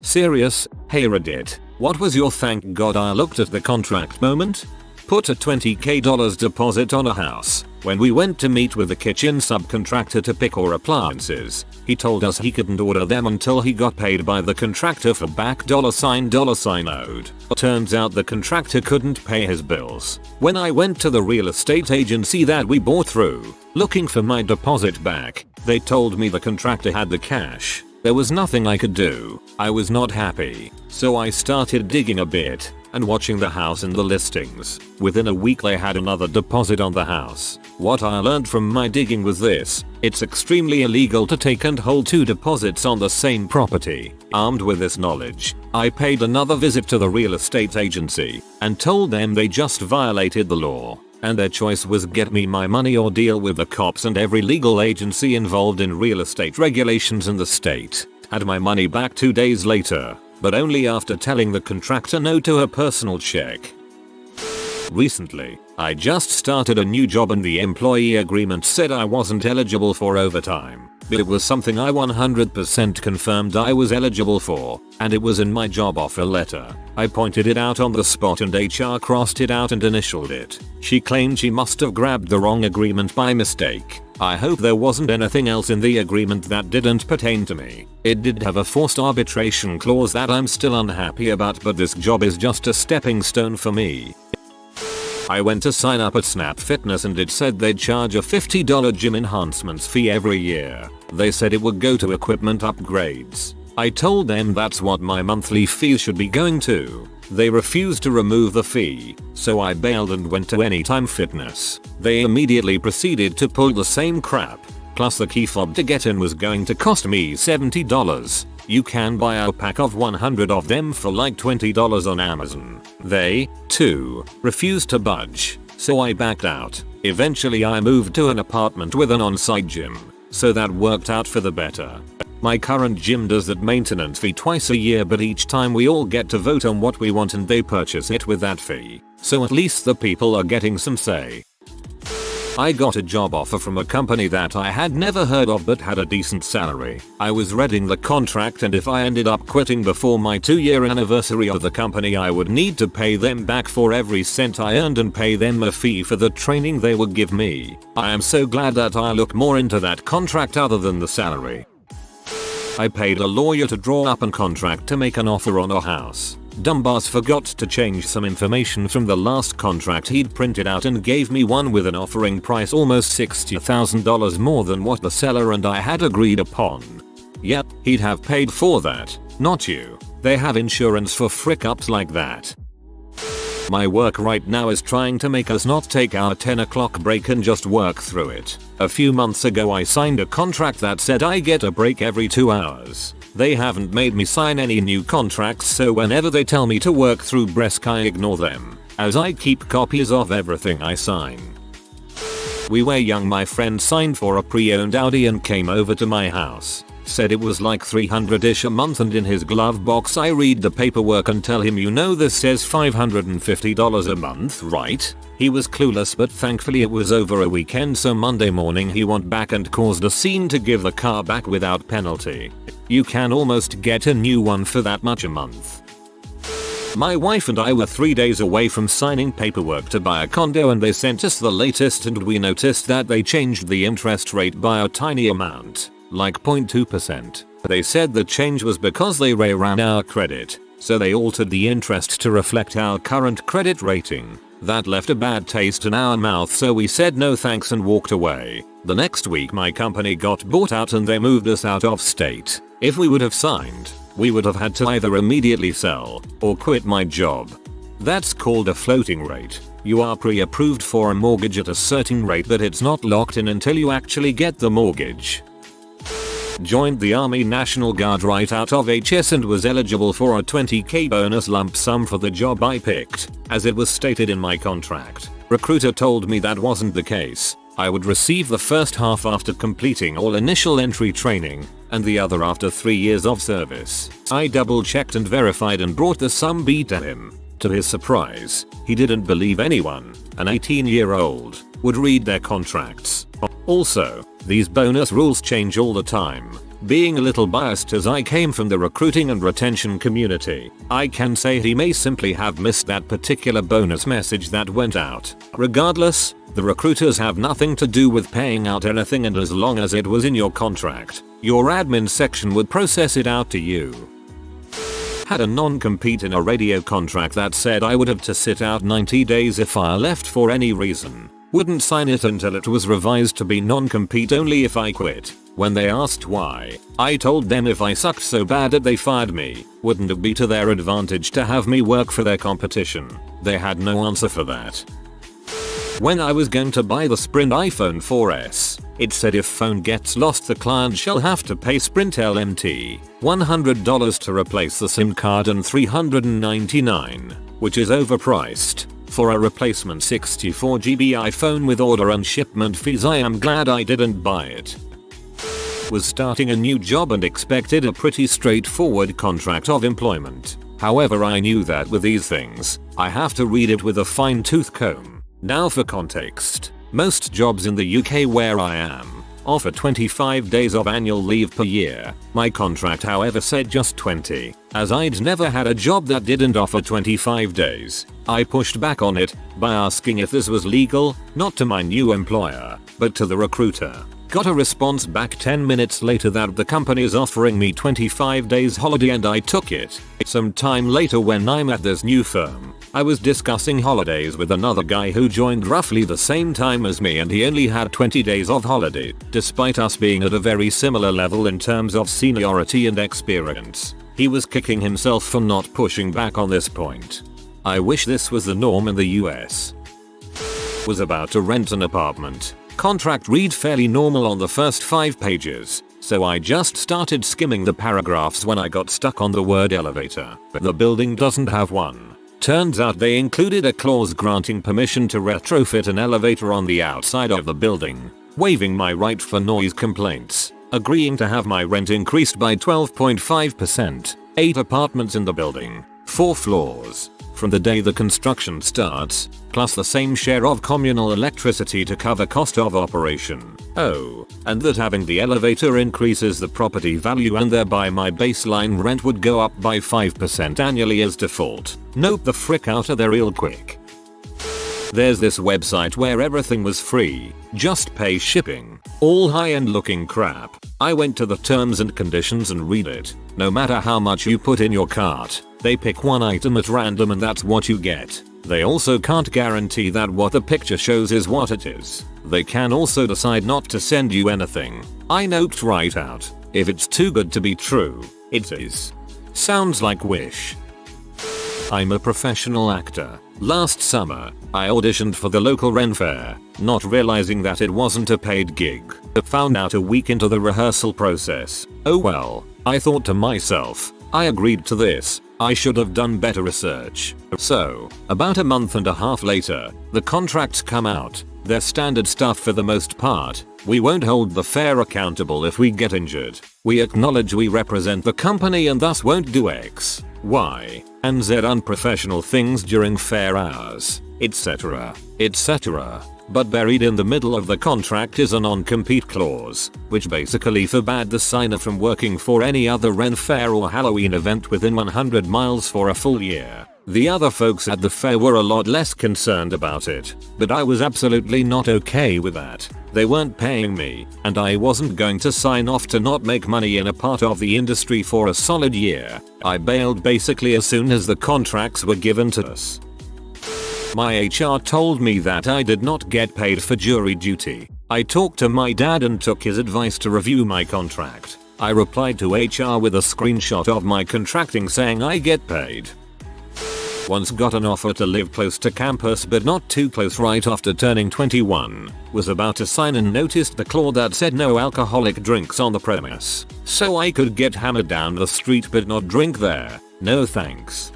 Serious? Hey Reddit, what was your thank god I looked at the contract moment? Put a $20k deposit on a house. When we went to meet with the kitchen subcontractor to pick our appliances, he told us he couldn't order them until he got paid by the contractor for back $sign owed. Turns out the contractor couldn't pay his bills. When I went to the real estate agency that we bought through, looking for my deposit back, they told me the contractor had the cash. There was nothing I could do. I was not happy, so I started digging a bit and watching the house and the listings. Within a week they had another deposit on the house. What I learned from my digging was this: it's extremely illegal to take and hold two deposits on the same property. Armed with this knowledge, I paid another visit to the real estate agency and told them they just violated the law, and their choice was get me my money or deal with the cops and every legal agency involved in real estate regulations in the state. Had my money back 2 days later, but only after telling the contractor no to a personal check. Recently, I just started a new job and the employee agreement said I wasn't eligible for overtime, but it was something I 100% confirmed I was eligible for, and it was in my job offer letter. I pointed it out on the spot and HR crossed it out and initialed it. She claimed she must have grabbed the wrong agreement by mistake. I hope there wasn't anything else in the agreement that didn't pertain to me. It did have a forced arbitration clause that I'm still unhappy about, but this job is just a stepping stone for me. I went to sign up at Snap Fitness and it said they'd charge a $50 gym enhancements fee every year. They said it would go to equipment upgrades. I told them that's what my monthly fees should be going to. They refused to remove the fee, so I bailed and went to Anytime Fitness. They immediately proceeded to pull the same crap, plus the key fob to get in was going to cost me $70. You can buy a pack of 100 of them for like $20 on Amazon. They, too, refused to budge, so I backed out. Eventually I moved to an apartment with an on-site gym, so that worked out for the better. My current gym does that maintenance fee twice a year, but each time we all get to vote on what we want and they purchase it with that fee, so at least the people are getting some say. I got a job offer from a company that I had never heard of but had a decent salary. I was reading the contract and if I ended up quitting before my 2-year anniversary of the company I would need to pay them back for every cent I earned and pay them a fee for the training they would give me. I am so glad that I looked more into that contract other than the salary. I paid a lawyer to draw up a contract to make an offer on a house. Dumbass forgot to change some information from the last contract he'd printed out and gave me one with an offering price almost $60,000 more than what the seller and I had agreed upon. Yep, he'd have paid for that, not you. They have insurance for frick-ups like that. My work right now is trying to make us not take our 10 o'clock break and just work through it. A few months ago I signed a contract that said I get a break every 2 hours. They haven't made me sign any new contracts, so whenever they tell me to work through break I ignore them, as I keep copies of everything I sign. We were young, my friend signed for a pre-owned Audi and came over to my house. Said it was like $300ish a month, and in his glove box I read the paperwork and tell him, you know this says $550 a month, right? He was clueless, but thankfully it was over a weekend, so Monday morning he went back and caused a scene to give the car back without penalty. You can almost get a new one for that much a month. My wife and I were 3 days away from signing paperwork to buy a condo and they sent us the latest, and we noticed that they changed the interest rate by a tiny amount, like 0.2%. They said the change was because they ran our credit, so they altered the interest to reflect our current credit rating. That left a bad taste in our mouth, so we said no thanks and walked away. The next week my company got bought out and they moved us out of state. If we would have signed, we would have had to either immediately sell or quit my job. That's called a floating rate. You are pre-approved for a mortgage at a certain rate, but it's not locked in until you actually get the mortgage. Joined the Army National Guard right out of HS and was eligible for a $20k bonus lump sum for the job I picked, as it was stated in my contract. Recruiter told me that wasn't the case. I would receive the first half after completing all initial entry training, and the other after 3 years of service. I double checked and verified and brought the sum B to him. To his surprise, he didn't believe anyone, an 18-year-old, would read their contracts. Also, these bonus rules change all the time. Being a little biased as I came from the recruiting and retention community, I can say he may simply have missed that particular bonus message that went out. Regardless, the recruiters have nothing to do with paying out anything, and as long as it was in your contract, your admin section would process it out to you. Had a non-compete in a radio contract that said I would have to sit out 90 days if I left for any reason. Wouldn't sign it until it was revised to be non-compete only if I quit. When they asked why, I told them if I sucked so bad that they fired me, wouldn't it be to their advantage to have me work for their competition? They had no answer for that. When I was going to buy the Sprint iPhone 4S, it said if phone gets lost the client shall have to pay Sprint LMT $100 to replace the SIM card and $399, which is overpriced, for a replacement 64GB iPhone with order and shipment fees. I am glad I didn't buy it. Was starting a new job and expected a pretty straightforward contract of employment. However, I knew that with these things, I have to read it with a fine-tooth comb. Now for context, most jobs in the UK where I am offer 25 days of annual leave per year. My contract however said just 20, as I'd never had a job that didn't offer 25 days. I pushed back on it by asking if this was legal, not to my new employer, but to the recruiter. Got a response back 10 minutes later that the company is offering me 25 days holiday, and I took it. Some time later when I'm at this new firm, I was discussing holidays with another guy who joined roughly the same time as me, and he only had 20 days of holiday, despite us being at a very similar level in terms of seniority and experience. He was kicking himself for not pushing back on this point. I wish this was the norm in the US. Was about to rent an apartment. Contract read fairly normal on the first 5 pages, so I just started skimming the paragraphs when I got stuck on the word elevator. But the building doesn't have one. Turns out they included a clause granting permission to retrofit an elevator on the outside of the building, waiving my right for noise complaints, agreeing to have my rent increased by 12.5%, 8 apartments in the building, 4 floors, from the day the construction starts, plus the same share of communal electricity to cover cost of operation. Oh, and that having the elevator increases the property value and thereby my baseline rent would go up by 5% annually as default. Nope the frick out of there real quick. There's this website where everything was free, just pay shipping, all high-end looking crap. I went to the terms and conditions and read it. No matter how much you put in your cart, they pick one item at random and that's what you get. They also can't guarantee that what the picture shows is what it is. They can also decide not to send you anything. I noped right out. If it's too good to be true, it is. Sounds like Wish. I'm a professional actor. Last summer, I auditioned for the local Ren Fair, not realizing that it wasn't a paid gig. I found out a week into the rehearsal process. Oh well, I thought to myself, I agreed to this. I should have done better research. So, about a month and a half later, the contracts come out. They're standard stuff for the most part. We won't hold the fair accountable if we get injured. We acknowledge we represent the company and thus won't do X, Y, and Z unprofessional things during fair hours, etc., etc. But buried in the middle of the contract is a non-compete clause, which basically forbade the signer from working for any other Ren Fair or Halloween event within 100 miles for a full year. The other folks at the fair were a lot less concerned about it, but I was absolutely not okay with that. They weren't paying me, and I wasn't going to sign off to not make money in a part of the industry for a solid year. I bailed basically as soon as the contracts were given to us. My HR told me that I did not get paid for jury duty. I talked to my dad and took his advice to review my contract. I replied to HR with a screenshot of my contracting saying I get paid. Once got an offer to live close to campus but not too close right after turning 21. Was about to sign and noticed the clause that said no alcoholic drinks on the premise. So I could get hammered down the street but not drink there. No thanks.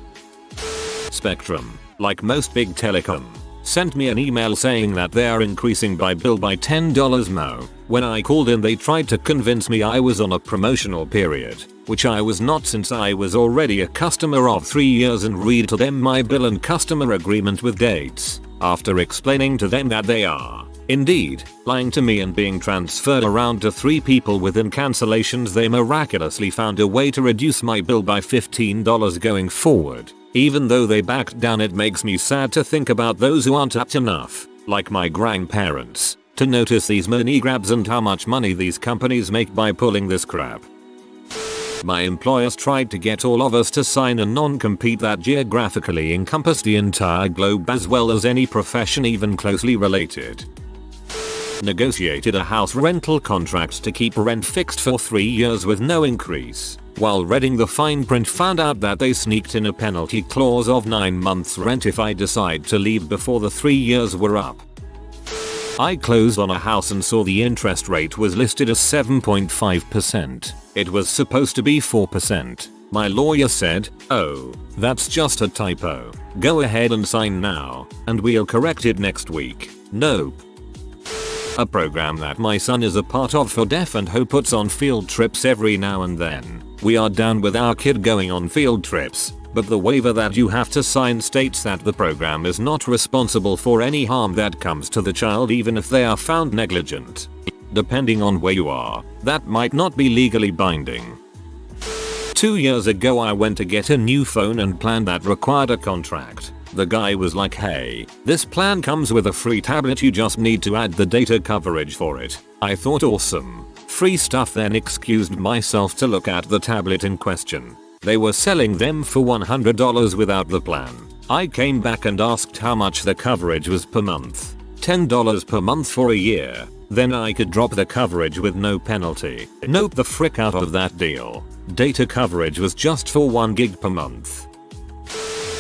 Spectrum, like most big telecom, sent me an email saying that they are increasing my bill by $10 more. When I called in they tried to convince me I was on a promotional period, which I was not since I was already a customer of 3 years, and read to them my bill and customer agreement with dates. After explaining to them that they are Indeed, lying to me and being transferred around to 3 people within cancellations, they miraculously found a way to reduce my bill by $15 going forward. Even though they backed down, it makes me sad to think about those who aren't apt enough, like my grandparents, to notice these money grabs and how much money these companies make by pulling this crap. My employers tried to get all of us to sign a non-compete that geographically encompassed the entire globe as well as any profession even closely related. Negotiated a house rental contract to keep rent fixed for 3 years with no increase. While reading the fine print, found out that they sneaked in a penalty clause of 9 months rent if I decide to leave before the 3 years were up. I closed on a house and saw the interest rate was listed as 7.5%. It was supposed to be 4%. My lawyer said, "Oh, that's just a typo. Go ahead and sign now, and we'll correct it next week." Nope. A program that my son is a part of for deaf and who puts on field trips every now and then. We are down with our kid going on field trips, but the waiver that you have to sign states that the program is not responsible for any harm that comes to the child even if they are found negligent. Depending on where you are, that might not be legally binding. 2 years ago I went to get a new phone and plan that required a contract. The guy was like, "Hey, this plan comes with a free tablet, you just need to add the data coverage for it." I thought, awesome. Free stuff, then excused myself to look at the tablet in question. They were selling them for $100 without the plan. I came back and asked how much the coverage was per month. $10 per month for a year. Then I could drop the coverage with no penalty. Nope the frick out of that deal. Data coverage was just for 1 gig per month.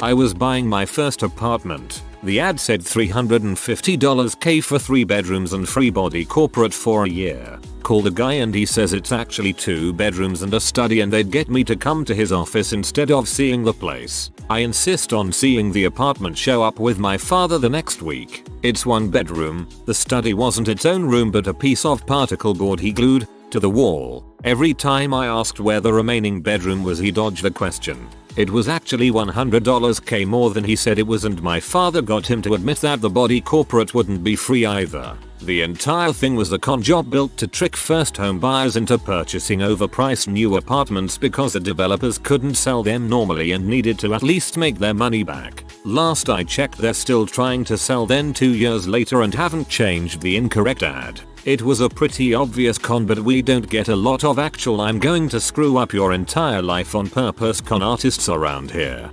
I was buying my first apartment. The ad said $350K for 3 bedrooms and free body corporate for a year. Called a guy and he says it's actually 2 bedrooms and a study and they'd get me to come to his office instead of seeing the place. I insist on seeing the apartment, show up with my father the next week. It's 1 bedroom. The study wasn't its own room but a piece of particle board he glued to the wall. Every time I asked where the remaining bedroom was, he dodged the question. It was actually $100K more than he said it was, and my father got him to admit that the body corporate wouldn't be free either. The entire thing was a con job built to trick first home buyers into purchasing overpriced new apartments because the developers couldn't sell them normally and needed to at least make their money back. Last I checked, they're still trying to sell them 2 years later and haven't changed the incorrect ad. It was a pretty obvious con, but we don't get a lot of actual "I'm going to screw up your entire life on purpose" con artists around here.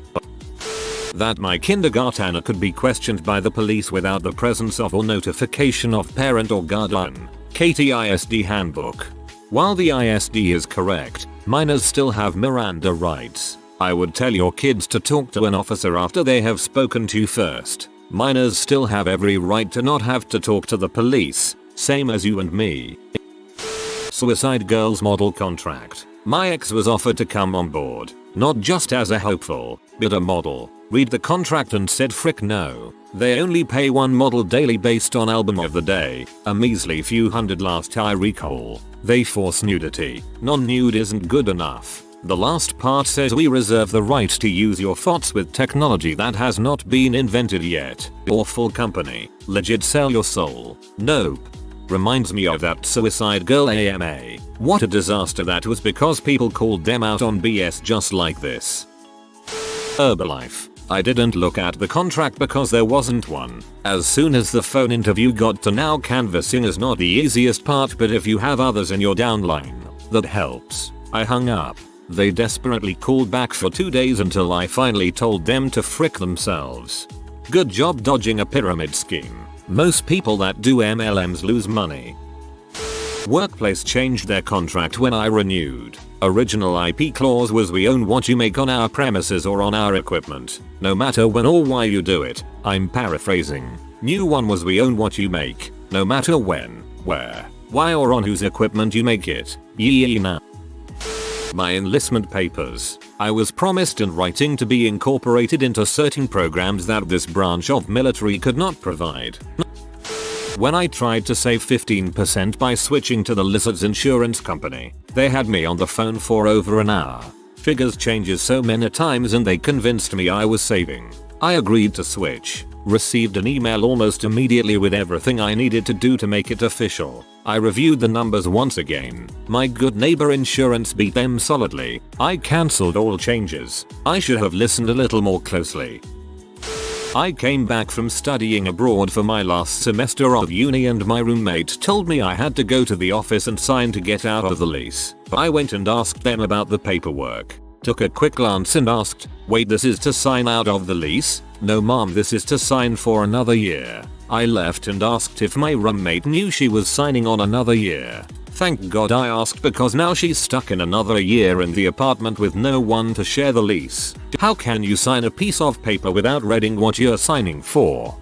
That my kindergartner could be questioned by the police without the presence of or notification of parent or guardian. Katie ISD Handbook. While the ISD is correct, minors still have Miranda rights. I would tell your kids to talk to an officer after they have spoken to you first. Minors still have every right to not have to talk to the police. Same as you and me. Suicide Girls model contract. My ex was offered to come on board, not just as a hopeful, but a model. Read the contract and said frick no. They only pay 1 model daily based on album of the day, a measly few hundred last I recall. They force nudity. Non-nude isn't good enough. The last part says we reserve the right to use your photos with technology that has not been invented yet. Awful company. Legit sell your soul. Nope. Reminds me of that Suicide Girl AMA. What a disaster that was because people called them out on BS just like this. Herbalife. I didn't look at the contract because there wasn't one. As soon as the phone interview got to now, canvassing is not the easiest part, but if you have others in your downline, that helps. I hung up. They desperately called back for 2 days until I finally told them to frick themselves. Good job dodging a pyramid scheme. Most people that do MLMs lose money. Workplace changed their contract when I renewed. Original IP clause was we own what you make on our premises or on our equipment, no matter when or why you do it. I'm paraphrasing. New one was we own what you make, no matter when, where, why or on whose equipment you make it. Yee now. My enlistment papers. I was promised in writing to be incorporated into certain programs that this branch of military could not provide. When I tried to save 15% by switching to the Lizard's insurance company, they had me on the phone for over an hour. Figures changes so many times and they convinced me I was saving I agreed to switch. Received an email almost immediately with everything I needed to do to make it official. I reviewed the numbers once again. My good neighbor insurance beat them solidly. I cancelled all changes. I should have listened a little more closely. I came back from studying abroad for my last semester of uni and my roommate told me I had to go to the office and sign to get out of the lease. I went and asked them about the paperwork. Took a quick glance and asked, "Wait, this is to sign out of the lease?" "No mom, this is to sign for another year." I left and asked if my roommate knew she was signing on another year. Thank God I asked, because now she's stuck in another year in the apartment with no one to share the lease. How can you sign a piece of paper without reading what you're signing for?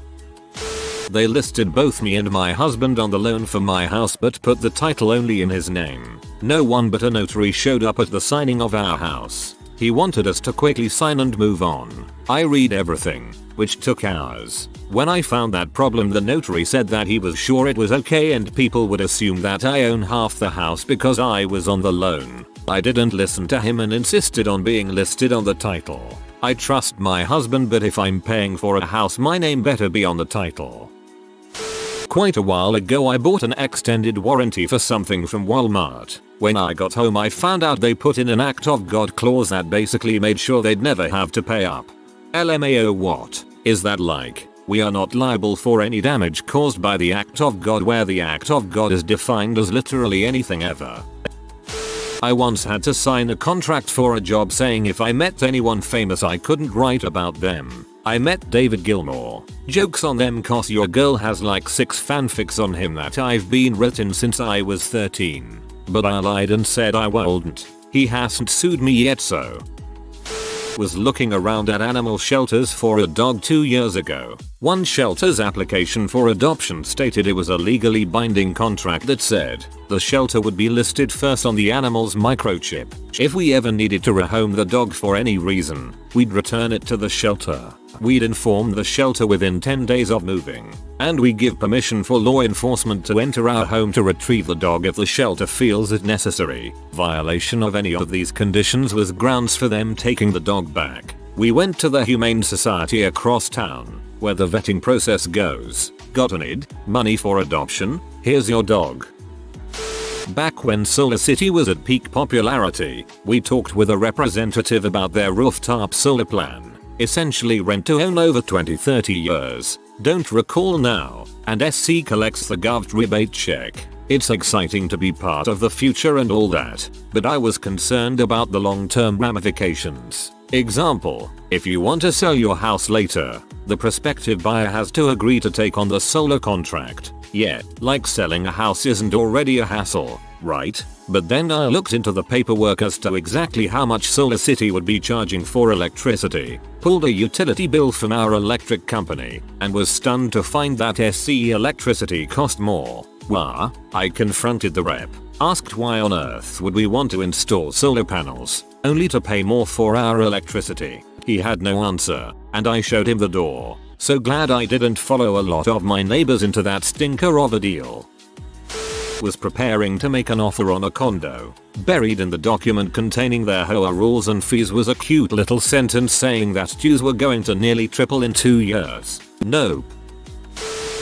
They listed both me and my husband on the loan for my house but put the title only in his name. No one but a notary showed up at the signing of our house. He wanted us to quickly sign and move on. I read everything, which took hours. When I found that problem, the notary said that he was sure it was okay and people would assume that I own half the house because I was on the loan. I didn't listen to him and insisted on being listed on the title. I trust my husband, but if I'm paying for a house, my name better be on the title. Quite a while ago I bought an extended warranty for something from Walmart. When I got home I found out they put in an act of God clause that basically made sure they'd never have to pay up. LMAO, what is that like? We are not liable for any damage caused by the act of God, where the act of God is defined as literally anything ever. I once had to sign a contract for a job saying if I met anyone famous I couldn't write about them. I met David Gilmour. Jokes on them, cause your girl has like 6 fanfics on him that I've been written since I was 13. But I lied and said I wouldn't. He hasn't sued me yet, so. Was looking around at animal shelters for a dog 2 years ago. One shelter's application for adoption stated it was a legally binding contract that said the shelter would be listed first on the animal's microchip. If we ever needed to rehome the dog for any reason, we'd return it to the shelter. We'd inform the shelter within 10 days of moving, and we give permission for law enforcement to enter our home to retrieve the dog if the shelter feels it necessary. Violation of any of these conditions was grounds for them taking the dog back. We went to the Humane Society across town, where the vetting process goes. Got an ID, money for adoption, here's your dog. Back when Solar City was at peak popularity, we talked with a representative about their rooftop solar plan. Essentially rent to own over 20-30 years. Don't recall now. And SC collects the gov rebate check. It's exciting to be part of the future and all that, but I was concerned about the long-term ramifications. Example, if you want to sell your house later, the prospective buyer has to agree to take on the solar contract. Yeah, like selling a house isn't already a hassle, right? But then I looked into the paperwork as to exactly how much Solar City would be charging for electricity, pulled a utility bill from our electric company, and was stunned to find that SCE electricity cost more. Wah. I confronted the rep, asked why on earth would we want to install solar panels, only to pay more for our electricity. He had no answer, and I showed him the door. So glad I didn't follow a lot of my neighbors into that stinker of a deal. Was preparing to make an offer on a condo. Buried in the document containing their HOA rules and fees was a cute little sentence saying that dues were going to nearly triple in 2 years. Nope.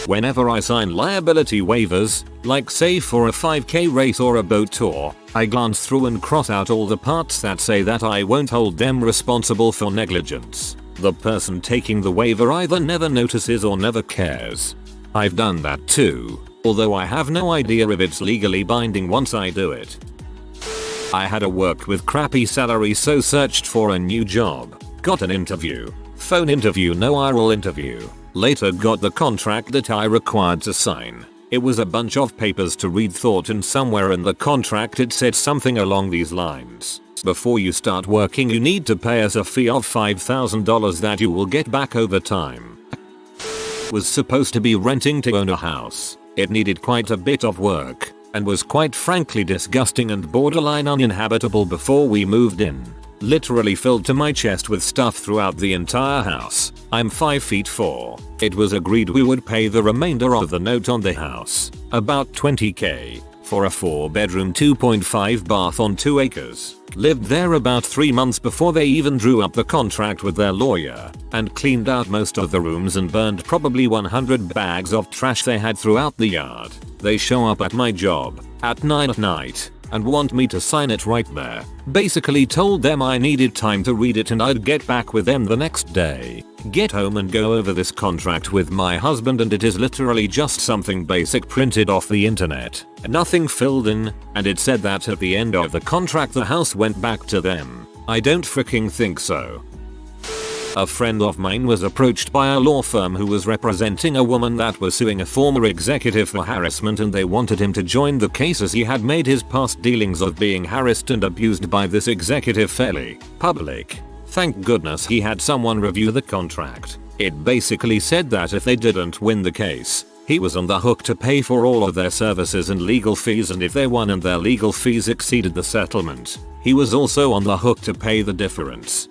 Whenever I sign liability waivers, like say for a 5K race or a boat tour, I glance through and cross out all the parts that say that I won't hold them responsible for negligence. The person taking the waiver either never notices or never cares. I've done that too, although I have no idea if it's legally binding once I do it. I had a work with crappy salary, so searched for a new job. Got an interview. Phone interview, no oral interview. Later got the contract that I required to sign. It was a bunch of papers to read, thought, and somewhere in the contract it said something along these lines. Before you start working you need to pay us a fee of $5,000 that you will get back over time. Was supposed to be renting to own a house. It needed quite a bit of work, and was quite frankly disgusting and borderline uninhabitable before we moved in. Literally filled to my chest with stuff throughout the entire house. I'm 5'4". It was agreed we would pay the remainder of the note on the house, about $20K, for a 4-bedroom 2.5 bath on 2 acres. Lived there about 3 months before they even drew up the contract with their lawyer, and cleaned out most of the rooms and burned probably 100 bags of trash they had throughout the yard. They show up at my job at 9 at night and want me to sign it right there. Basically told them I needed time to read it and I'd get back with them the next day. Get home and go over this contract with my husband, and it is literally just something basic printed off the internet. Nothing filled in, and it said that at the end of the contract the house went back to them. I don't freaking think so. A friend of mine was approached by a law firm who was representing a woman that was suing a former executive for harassment, and they wanted him to join the case as he had made his past dealings of being harassed and abused by this executive fairly public. Thank goodness he had someone review the contract. It basically said that if they didn't win the case, he was on the hook to pay for all of their services and legal fees, and if they won and their legal fees exceeded the settlement, he was also on the hook to pay the difference.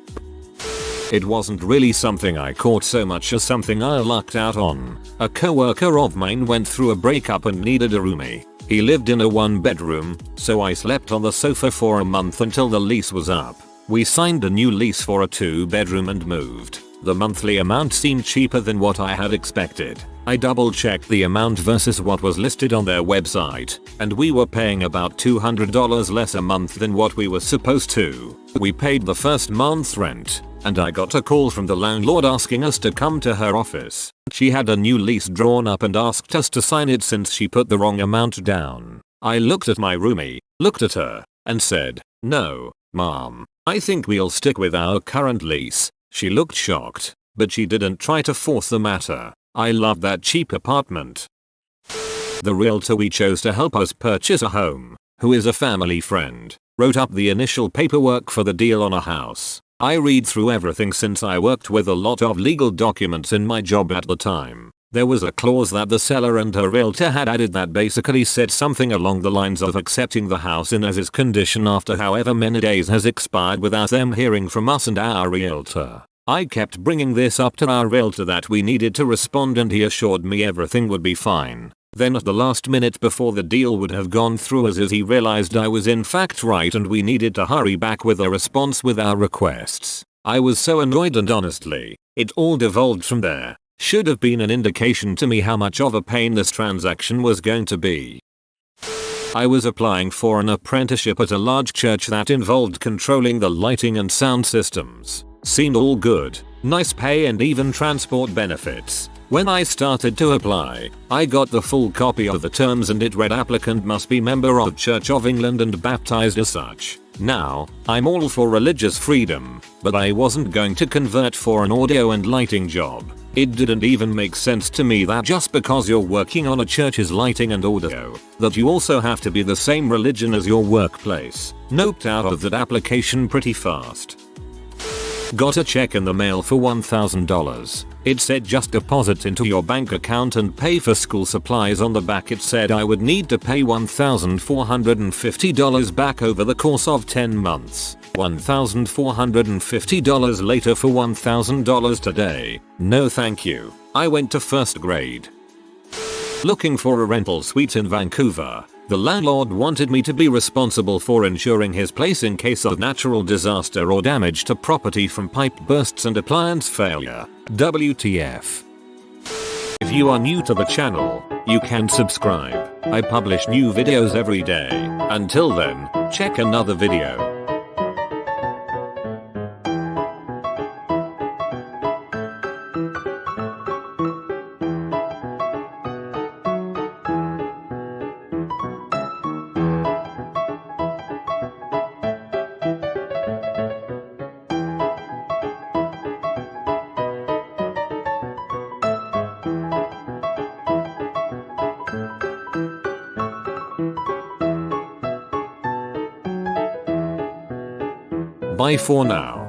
It wasn't really something I caught so much as something I lucked out on. A coworker of mine went through a breakup and needed a roomie. He lived in a 1-bedroom, so I slept on the sofa for a month until the lease was up. We signed a new lease for a 2-bedroom and moved. The monthly amount seemed cheaper than what I had expected. I double checked the amount versus what was listed on their website, and we were paying about $200 less a month than what we were supposed to. We paid the first month's rent, and I got a call from the landlord asking us to come to her office. She had a new lease drawn up and asked us to sign it since she put the wrong amount down. I looked at my roomie, looked at her, and said, "No, mom, I think we'll stick with our current lease." She looked shocked, but she didn't try to force the matter. I loved that cheap apartment. The realtor we chose to help us purchase a home, who is a family friend, wrote up the initial paperwork for the deal on a house. I read through everything since I worked with a lot of legal documents in my job at the time. There was a clause that the seller and her realtor had added that basically said something along the lines of accepting the house in as is condition after however many days has expired without them hearing from us and our realtor. I kept bringing this up to our realtor that we needed to respond, and he assured me everything would be fine. Then at the last minute before the deal would have gone through as is, he realized I was in fact right and we needed to hurry back with a response with our requests. I was so annoyed, and honestly, it all devolved from there. Should have been an indication to me how much of a pain this transaction was going to be. I was applying for an apprenticeship at a large church that involved controlling the lighting and sound systems. Seemed all good, nice pay and even transport benefits. When I started to apply, I got the full copy of the terms and it read applicant must be member of Church of England and baptized as such. Now, I'm all for religious freedom, but I wasn't going to convert for an audio and lighting job. It didn't even make sense to me that just because you're working on a church's lighting and audio, that you also have to be the same religion as your workplace. Noped out of that application pretty fast. Got a check in the mail for $1,000. It said just deposit into your bank account and pay for school supplies. On the back it said I would need to pay $1,450 back over the course of 10 months. $1,450 later for $1,000 today. No thank you. I went to first grade. Looking for a rental suite in Vancouver. The landlord wanted me to be responsible for insuring his place in case of natural disaster or damage to property from pipe bursts and appliance failure. WTF. If you are new to the channel, you can subscribe. I publish new videos every day. Until then, check another video. Bye for now.